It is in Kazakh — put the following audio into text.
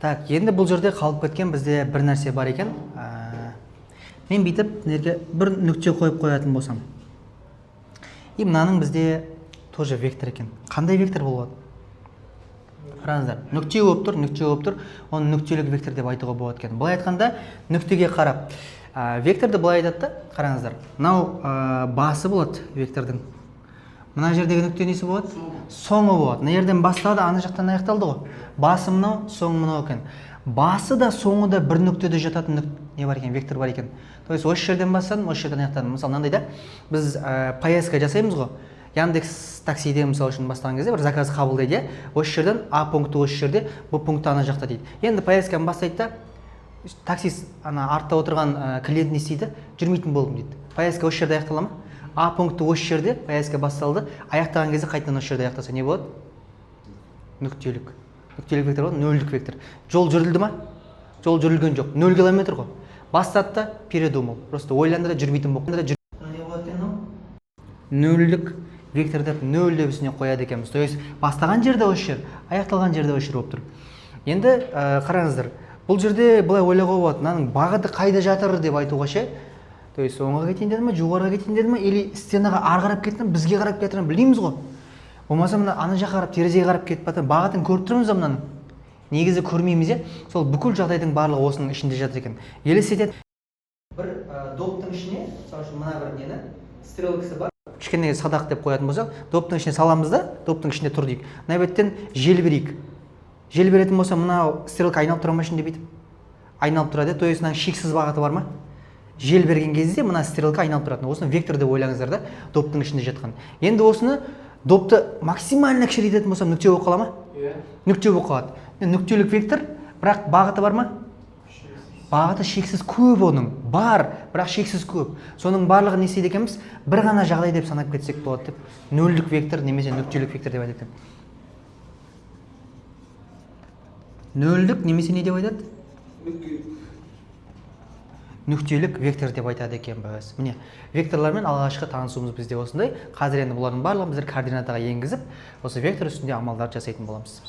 Так, енді бұл жерде қалып кеткен бізде бір нәрсе бар екен. Мен бүйтіп бір нүкте қойып қоятын болсам. И мынаның бізде тоже вектор екен. Қандай вектор болады? Қараңыздар, нүкте болып тұр, оны нүктелік вектор деп айтуға болады екен. Былай айтқанда, нүктеге қарап, векторды былай айтады да, қараңыздар. Мынау басы болады вектордың. Мына жердегі нүкте несі болады? Соңы болады. Мына жерден басталды, ана жақтан аяқталды ғой. Басы мынау, соңы мынау екен. Басы да соңы да бір нүктеде жататын не бар екен, вектор бар екен. То есть осы жерден бастадым, осы жерден аяқтадым. Мысалы, мынандай да, біз поездка жасаймыз ғой. Яндекс таксиде мысалы үшін бастаған кезде бір заказ қабылдайды, осы жерден А пункті осы жерде, бұл пункті ана жақта дейді. Енді поездканы бастайды да, таксист ана артта отырған клиент не істейді? Жүрмейтін болдым дейді. Поездка осы жерде аяқтала ма? А пункті осы жерде, поездка басталды, аяқтаған кезде қайтадан осы жерде аяқтаса не болады? Нүктелік. Нүктелік вектор болады, нөлдік вектор. Жол жүрілді ма? Жол жүрілген жоқ. 0 километр ғой. Бастады да передумал. Просто ойланды да жүрмейтін болды. Не болады екен? Нөлдік вектор деп нөл деп үстіне қояды екенбіз. То есть бастаған жерде осы жер, аяқталған жерде осы жер болып тұр. Енді қараңыздар, бұл жерде былай ойлауға болады, мынаның бағыты қайда жатыр деп айтуға ше. То есть оңға кетейін деді ме, жоғарыға кетейін деді ме, или стенаға ары қарап кетті ме, бізге қарап кетті ме, білмейміз ғой. Болмаса мына ана жаққа қарап, терезеге қарап кетіп жатыр, бағытын көріп тұрмыз ба мынаның? Негізі көрмейміз е. Сол бүкіл жағдайдың барлығы осының ішінде жатыр екен. Елестетеді. Бір доптың ішіне, мысалы үшін мына бір нені, стрелкасы бар. Кішкене садақ деп қоятын болсақ, доптың ішіне саламыз да, доптың ішінде тұр дейік. Мына беттен жел берейік. Жел беретін болса, мына стрелка айналып тұра ма ішінде бүйтіп? Айналып тұрады. То есть мынаның шексіз бағыты бар ма? Жел берген кезде мына стрелка айналып тұратын. Осыны вектор деп ойлаңыздар да, доптың ішінде жатқан. Енді осыны допты максимально кішірейтетін болсам, нүкте болып қала ма? Нүкте болып қалады. Нүктелік вектор, бірақ бағыты бар ма? Бағыты шексіз көп оның. Бар, бірақ шексіз көп. Соның барлығы не істейді екенбіз? Бір ғана жағдай деп санап кетсек болады деп. Нөлдік вектор немесе нүктелік вектор деп айтады. Нөлдік немесе не деп айтады? Нүктелік вектор деп айтады екенбіз. Міне, векторлармен алғашқы танысуымыз бізде осындай. Қазір енді бұлардың барлығын біздер координатаға енгізіп, осы вектор үстінде амалдарды жасайтын боламыз.